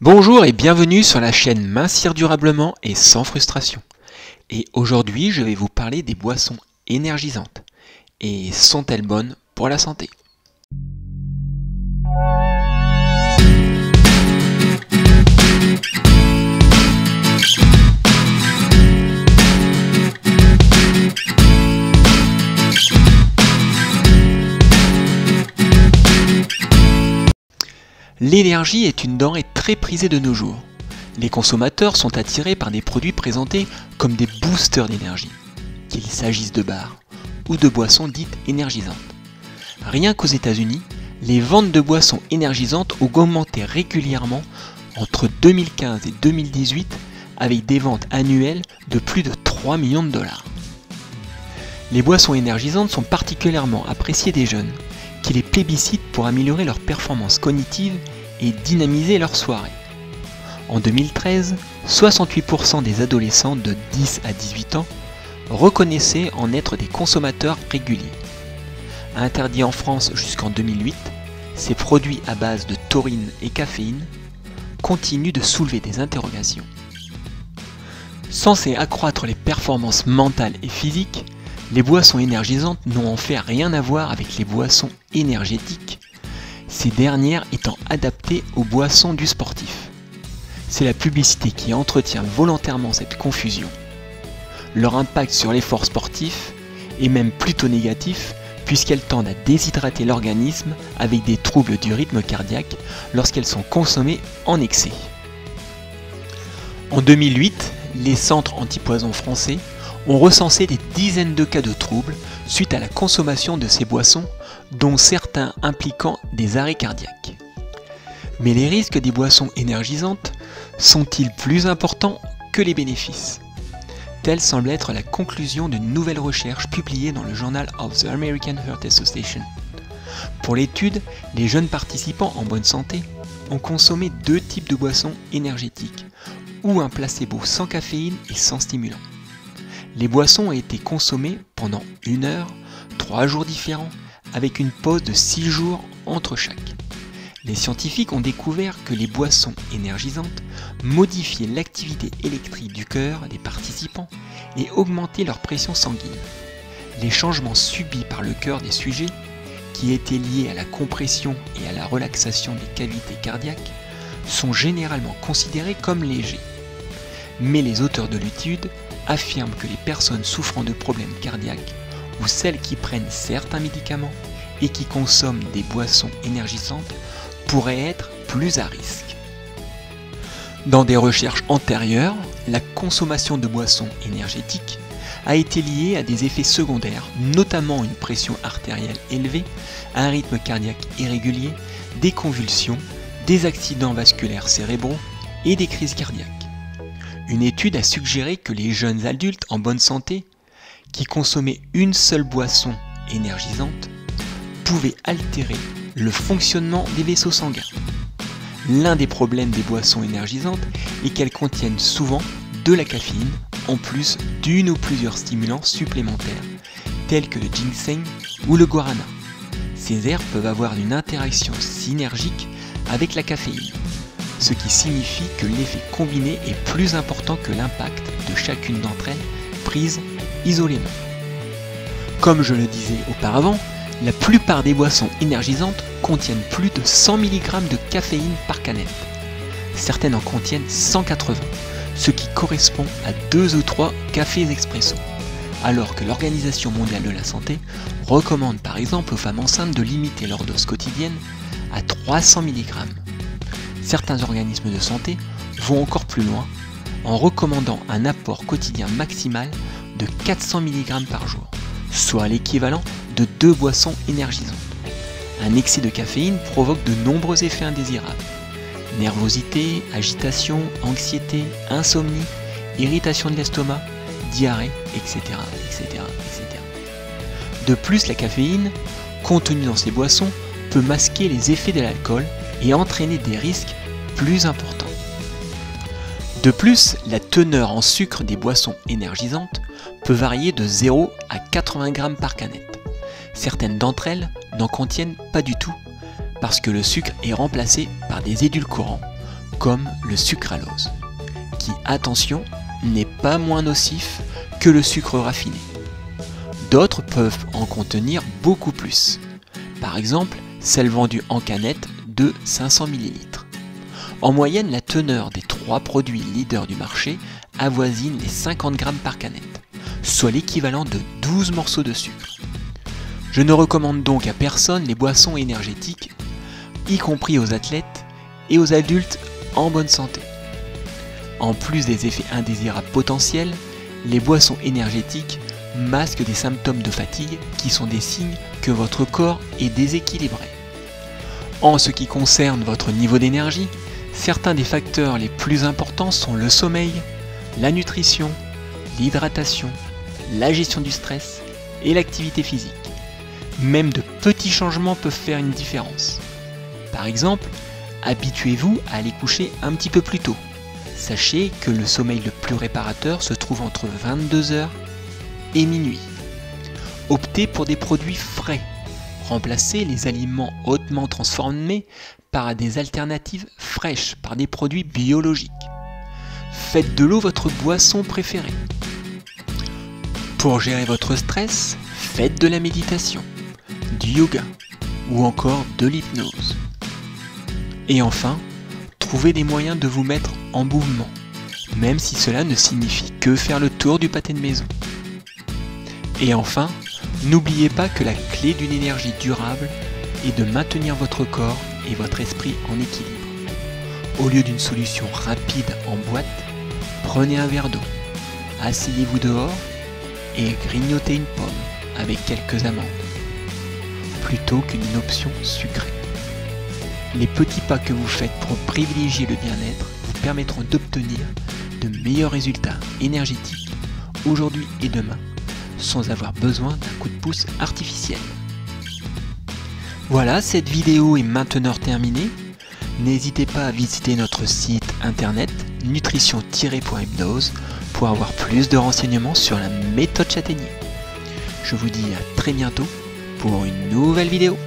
Bonjour et bienvenue sur la chaîne Mincir durablement et sans frustration. Et aujourd'hui, je vais vous parler des boissons énergisantes. Et sont-elles bonnes pour la santé? L'énergie est une denrée très prisée de nos jours. Les consommateurs sont attirés par des produits présentés comme des boosters d'énergie, qu'il s'agisse de bars ou de boissons dites énergisantes. Rien qu'aux États-Unis, les ventes de boissons énergisantes ont augmenté régulièrement entre 2015 et 2018 avec des ventes annuelles de plus de 3 millions de dollars. Les boissons énergisantes sont particulièrement appréciées des jeunes, qui les plébiscitent pour améliorer leur performance cognitive et dynamiser leur soirée. En 2013, 68% des adolescents de 10 à 18 ans reconnaissaient en être des consommateurs réguliers. Interdits en France jusqu'en 2008, ces produits à base de taurine et caféine continuent de soulever des interrogations. Censées accroître les performances mentales et physiques, les boissons énergisantes n'ont en fait rien à voir avec les boissons énergétiques, ces dernières étant adaptées aux boissons du sportif. C'est la publicité qui entretient volontairement cette confusion. Leur impact sur l'effort sportif est même plutôt négatif puisqu'elles tendent à déshydrater l'organisme avec des troubles du rythme cardiaque lorsqu'elles sont consommées en excès. En 2008, les centres antipoison français ont recensé des dizaines de cas de troubles suite à la consommation de ces boissons, dont certains impliquant des arrêts cardiaques. Mais les risques des boissons énergisantes sont-ils plus importants que les bénéfices? Telle semble être la conclusion d'une nouvelle recherche publiée dans le Journal of the American Heart Association. Pour l'étude, les jeunes participants en bonne santé ont consommé deux types de boissons énergétiques, ou un placebo sans caféine et sans stimulant. Les boissons ont été consommées pendant 1 heure, 3 jours différents, avec une pause de 6 jours entre chaque. Les scientifiques ont découvert que les boissons énergisantes modifiaient l'activité électrique du cœur des participants et augmentaient leur pression sanguine. Les changements subis par le cœur des sujets, qui étaient liés à la compression et à la relaxation des cavités cardiaques, sont généralement considérés comme légers. Mais les auteurs de l'étude affirment que les personnes souffrant de problèmes cardiaques ou celles qui prennent certains médicaments et qui consomment des boissons énergisantes pourraient être plus à risque. Dans des recherches antérieures, la consommation de boissons énergétiques a été liée à des effets secondaires, notamment une pression artérielle élevée, un rythme cardiaque irrégulier, des convulsions, des accidents vasculaires cérébraux et des crises cardiaques. Une étude a suggéré que les jeunes adultes en bonne santé qui consommaient une seule boisson énergisante pouvaient altérer le fonctionnement des vaisseaux sanguins. L'un des problèmes des boissons énergisantes est qu'elles contiennent souvent de la caféine en plus d'une ou plusieurs stimulants supplémentaires tels que le ginseng ou le guarana. Ces herbes peuvent avoir une interaction synergique avec la caféine, ce qui signifie que l'effet combiné est plus important que l'impact de chacune d'entre elles prise isolément. Comme je le disais auparavant, la plupart des boissons énergisantes contiennent plus de 100 mg de caféine par canette. Certaines en contiennent 180, ce qui correspond à 2 ou 3 cafés expresso, alors que l'Organisation mondiale de la santé recommande par exemple aux femmes enceintes de limiter leur dose quotidienne à 300 mg. Certains organismes de santé vont encore plus loin en recommandant un apport quotidien maximal de 400 mg par jour, soit l'équivalent de 2 boissons énergisantes. Un excès de caféine provoque de nombreux effets indésirables: nervosité, agitation, anxiété, insomnie, irritation de l'estomac, diarrhée, etc., etc., etc. De plus, la caféine, contenue dans ces boissons, peut masquer les effets de l'alcool et entraîner des risques plus importants. De plus, la teneur en sucre des boissons énergisantes peut varier de 0 à 80 g par canette. Certaines d'entre elles n'en contiennent pas du tout parce que le sucre est remplacé par des édulcorants comme le sucralose, qui, attention, n'est pas moins nocif que le sucre raffiné. D'autres peuvent en contenir beaucoup plus, par exemple celle vendue en canette de 500 ml. En moyenne, la teneur des 3 produits leaders du marché avoisine les 50 g par canette, soit l'équivalent de 12 morceaux de sucre. Je ne recommande donc à personne les boissons énergétiques, y compris aux athlètes et aux adultes en bonne santé. En plus des effets indésirables potentiels, les boissons énergétiques masquent des symptômes de fatigue qui sont des signes que votre corps est déséquilibré. En ce qui concerne votre niveau d'énergie, certains des facteurs les plus importants sont le sommeil, la nutrition, l'hydratation, la gestion du stress et l'activité physique. Même de petits changements peuvent faire une différence. Par exemple, habituez-vous à aller coucher un petit peu plus tôt. Sachez que le sommeil le plus réparateur se trouve entre 22 h et minuit. Optez pour des produits frais. Remplacez les aliments hautement transformés par des alternatives fraîches, par des produits biologiques. Faites de l'eau votre boisson préférée. Pour gérer votre stress, faites de la méditation, du yoga ou encore de l'hypnose. Et enfin, trouvez des moyens de vous mettre en mouvement, même si cela ne signifie que faire le tour du pâté de maison. Et enfin, n'oubliez pas que la clé d'une énergie durable est de maintenir votre corps et votre esprit en équilibre. Au lieu d'une solution rapide en boîte, prenez un verre d'eau, asseyez-vous dehors et grignotez une pomme avec quelques amandes, plutôt qu'une option sucrée. Les petits pas que vous faites pour privilégier le bien-être vous permettront d'obtenir de meilleurs résultats énergétiques aujourd'hui et demain, sans avoir besoin d'un coup de pouce artificiel. Voilà, cette vidéo est maintenant terminée. N'hésitez pas à visiter notre site internet nutrition-hypnose pour avoir plus de renseignements sur la méthode Châtaignier. Je vous dis à très bientôt pour une nouvelle vidéo.